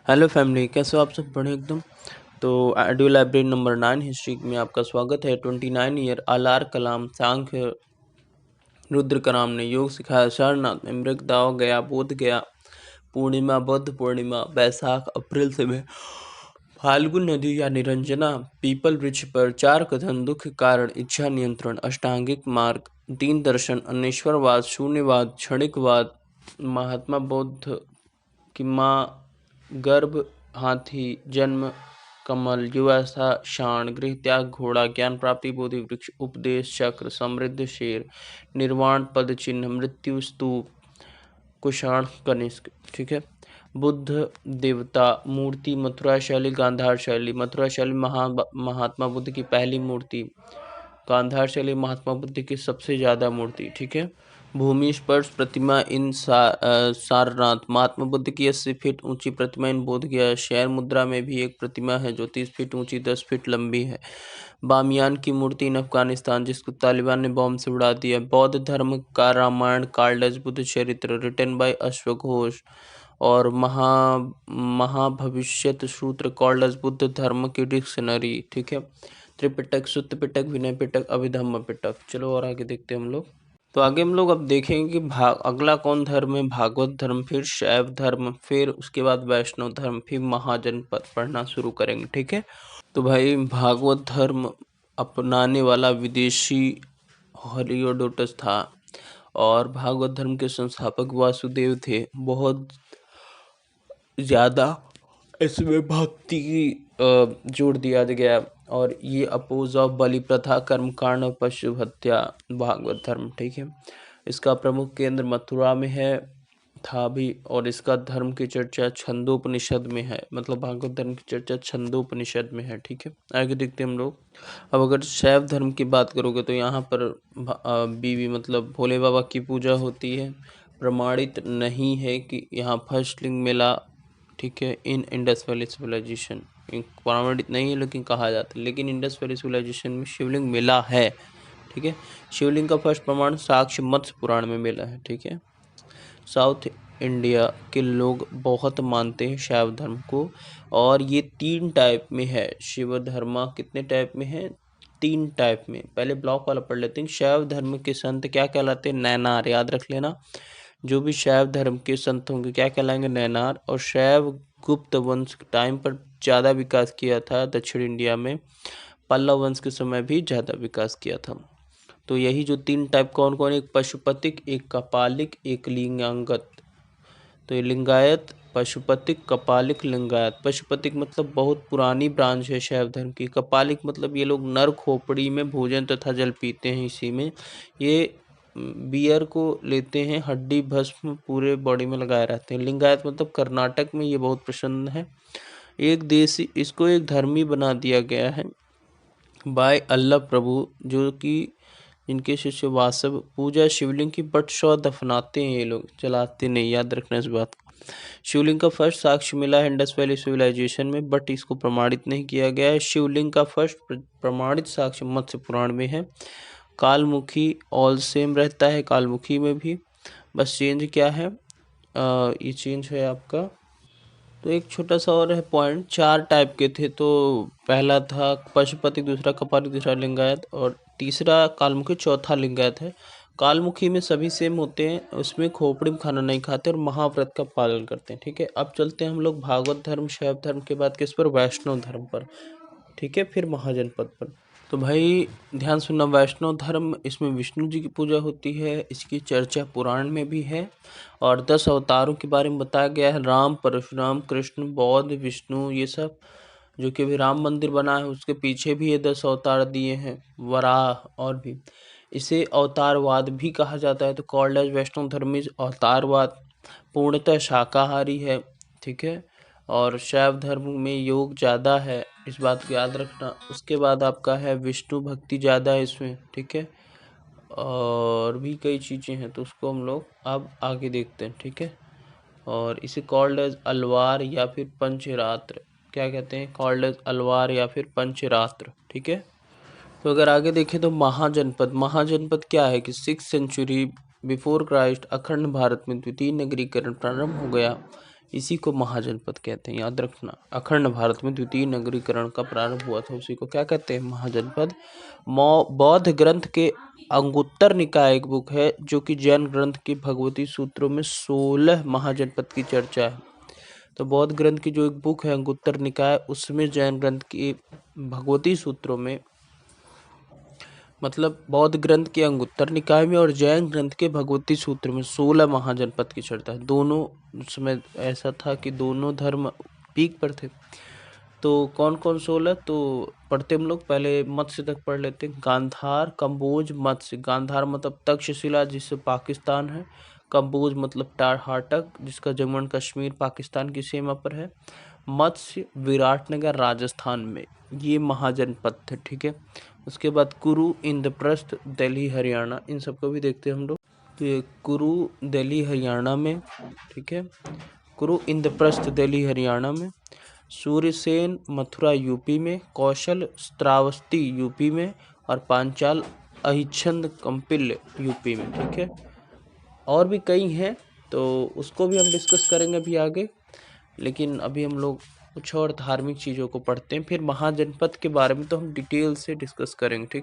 Hello family, कैसे हो आप सब? बढ़िया एकदम। तो ऑडियो लाइब्रेरी नंबर 9 हिस्ट्री में आपका स्वागत है। 29 ईयर आलार कलाम सांख्य रुद्र कराम ने योग सिखाया। सारनाथ में मृगदाव गया, बोध गया, पूर्णिमा, बुद्ध पूर्णिमा, बैसाख अप्रैल से में, फाल्गुन नदी या निरंजना, पीपल वृक्ष पर, चार कथन, दुख के कारण, इच्छा नियंत्रण, अष्टांगिक मार्ग, तीन दर्शन, अनेश्वरवाद, शून्यवाद, क्षणिकवाद, महात्मा बुद्ध की माँ, गर्भ, हाथी, जन्म, कमल, युवावस्था, शाण, गृह त्याग, घोड़ा, ज्ञान प्राप्ति, बोधि वृक्ष, उपदेश चक्र, समृद्ध शेर, निर्वाण पद चिन्ह, मृत्यु स्तूप, कुषाण, कनिष्क। ठीक है। बुद्ध देवता मूर्ति, मथुरा शैली, गांधार शैली। मथुरा शैली महात्मा बुद्ध की पहली मूर्ति, गांधार शैली महात्मा बुद्ध की सबसे ज्यादा मूर्ति। ठीक है। भूमि स्पर्श प्रतिमा इन सारनाथ, महात्मा बुद्ध की 80 फीट ऊंची प्रतिमा इन बोध गया। शैल मुद्रा में भी एक प्रतिमा है जो 30 फीट ऊंची, 10 फीट लंबी है। बामियान की मूर्ति इन अफगानिस्तान, जिसको तालिबान ने बॉम्ब से उड़ा दिया। बौद्ध धर्म का रामायण, कार्लस बुद्ध चरित्र, रिटन बाय अश्वघोष, और महाभविष्यत सूत्र, कार्लस बुद्ध धर्म की डिक्शनरी। ठीक है। त्रिपिटक, सुत्त पिटक, विनय पिटक, अभिधम्म पिटक। चलो और आगे देखते हैं हम लोग। तो आगे हम लोग अब देखेंगे कि अगला कौन धर्म है। भागवत धर्म, फिर शैव धर्म, फिर उसके बाद वैष्णव धर्म, फिर महाजनपद पढ़ना शुरू करेंगे। ठीक है। तो भाई भागवत धर्म अपनाने वाला विदेशी हेरोडोटस था, और भागवत धर्म के संस्थापक वासुदेव थे। बहुत ज़्यादा इसमें भक्ति की जोड़ दिया गया, और ये अपोज ऑफ बलि प्रथा, कर्मकांड और पशु हत्या भागवत धर्म। ठीक है। इसका प्रमुख केंद्र मथुरा में है था भी, और इसका धर्म की चर्चा छंदोपनिषद में है। मतलब भागवत धर्म की चर्चा छंदोपनिषद में है। ठीक है। आगे देखते हैं हम लोग। अब अगर शैव धर्म की बात करोगे तो यहाँ पर बीवी मतलब भोले बाबा की पूजा होती है। प्रमाणित नहीं है कि यहाँ फर्स्ट लिंग मिला। ठीक है। इन इंडस वैली सिविलाइजेशन प्रमाणित नहीं है, लेकिन कहा जाता है। लेकिन इंडस वैली सिविलाइजेशन में शिवलिंग मिला है। ठीक है। शिवलिंग का फर्स्ट प्रमाण साक्ष्य मत्स्य पुराण में मिला है। ठीक है। साउथ इंडिया के लोग बहुत मानते हैं शैव धर्म को, और ये 3 टाइप में है। शिव धर्म कितने टाइप में है? 3 टाइप में। पहले ब्लॉक वाला पढ़ लेते हैं। शैव धर्म के संत क्या कहलाते हैं? नैनार। याद रख लेना, जो भी शैव धर्म के संत होंगे क्या कहलाएंगे? नैनार। और शैव गुप्त वंश के टाइम पर ज़्यादा विकास किया था दक्षिण इंडिया में। पल्लव वंश के समय भी ज़्यादा विकास किया था। तो यही जो 3 टाइप कौन कौन? एक पशुपतिक, एक कपालिक, एक लिंगांगत। तो ये लिंगायत, पशुपतिक, कपालिक, लिंगायत। पशुपतिक मतलब बहुत पुरानी ब्रांच है शैव धर्म की। कपालिक मतलब ये लोग नर खोपड़ी में भोजन तथा जल पीते हैं। इसी में ये बियर को लेते हैं, हड्डी भस्म पूरे बॉडी में लगाए रहते हैं। लिंगायत मतलब कर्नाटक में ये बहुत प्रसन्न है। एक देशी, इसको एक धर्मी बना दिया गया है बाय अल्लाह प्रभु, जो कि इनके शिष्य वासव। पूजा शिवलिंग की, बट शव दफनाते हैं ये लोग, जलाते नहीं। याद रखना इस बात को। शिवलिंग का फर्स्ट साक्ष्य मिला है इंडस वैली सिविलाइजेशन में, बट इसको प्रमाणित नहीं किया गया है। शिवलिंग का फर्स्ट प्रमाणित साक्ष्य मत्स्य पुराण में है। कालमुखी ऑल सेम रहता है कालमुखी में भी, बस चेंज क्या है? ये चेंज है आपका। तो एक छोटा सा और है पॉइंट, 4 टाइप के थे। तो पहला था पशुपति, दूसरा कपालिक, दूसरा लिंगायत, और तीसरा कालमुखी, चौथा लिंगायत है। कालमुखी में सभी सेम होते हैं, उसमें खोपड़ी में खाना नहीं खाते और महाव्रत का पालन करते हैं। ठीक है। अब चलते हैं हम लोग भागवत धर्म, शैव धर्म के बाद किस पर? वैष्णव धर्म पर। ठीक है। फिर महाजनपद पर। तो भाई ध्यान सुनना, वैष्णव धर्म, इसमें विष्णु जी की पूजा होती है। इसकी चर्चा पुराण में भी है, और 10 अवतारों के बारे में बताया गया है। राम, परशुराम, कृष्ण, बौद्ध, विष्णु, ये सब। जो कि अभी राम मंदिर बना है उसके पीछे भी ये 10 अवतार दिए हैं, वराह और भी। इसे अवतारवाद भी कहा जाता है। तो कॉल्ड एज वैष्णव धर्म इज अवतारवाद। पूर्णतः शाकाहारी है। ठीक है। और शैव धर्म में योग ज़्यादा है, इस बात को याद रखना। उसके बाद आपका है विष्णु भक्ति ज़्यादा है इसमें। ठीक है। और भी कई चीज़ें हैं, तो उसको हम लोग अब आगे देखते हैं। ठीक है। और इसे कॉल्ड एज अलवार या फिर पंचरात्र, क्या कहते हैं? कॉल्ड एज अलवार या फिर पंचरात्र। ठीक है। तो अगर आगे देखें तो महाजनपद, महाजनपद क्या है कि 6th सेंचुरी बिफोर क्राइस्ट अखंड भारत में द्वितीय नगरीकरण प्रारंभ हो गया। इसी को महाजनपद कहते हैं, याद रखना। अखंड भारत में द्वितीय नगरीकरण का प्रारंभ हुआ था, उसी को क्या कहते हैं, महाजनपद। बौद्ध ग्रंथ के अंगुत्तर निकाय एक बुक है जो कि जैन ग्रंथ के भगवती सूत्रों में 16 महाजनपद की चर्चा है। तो बौद्ध ग्रंथ की जो एक बुक है अंगुत्तर निकाय, उसमें जैन ग्रंथ की भगवती सूत्रों में, मतलब बौद्ध ग्रंथ के अंगुत्तर निकाय में और जैन ग्रंथ के भगवती सूत्र में 16 महाजनपद की चर्चा है। दोनों समय ऐसा था कि दोनों धर्म पीक पर थे। तो कौन कौन 16, तो पढ़ते हम लोग, पहले मत्स्य तक पढ़ लेते हैं। गांधार, कंबोज, मत्स्य। गांधार मतलब तक्षशिला जिससे पाकिस्तान है, कंबोज मतलब टारहाटक जिसका जम्मू एंड कश्मीर पाकिस्तान की सीमा पर है, मत्स्य विराटनगर राजस्थान में, ये महाजनपद थे, ठीक है। उसके बाद कुरु, इंद्रप्रस्थ, दिल्ली हरियाणा, इन सबको भी देखते हैं हम लोग। तो ये कुरु दिल्ली हरियाणा में, ठीक है, कुरु इंद्रप्रस्थ दिल्ली हरियाणा में, सूर्यसेन मथुरा यूपी में, कौशल श्रावस्ती यूपी में, और पांचाल अहिच्छन्द कंपिल्य यूपी में, ठीक है। और भी कई हैं, तो उसको भी हम डिस्कस करेंगे अभी आगे, लेकिन अभी हम लोग कुछ और धार्मिक चीज़ों को पढ़ते हैं, फिर महाजनपद के बारे में तो हम डिटेल से डिस्कस करेंगे, ठीक है।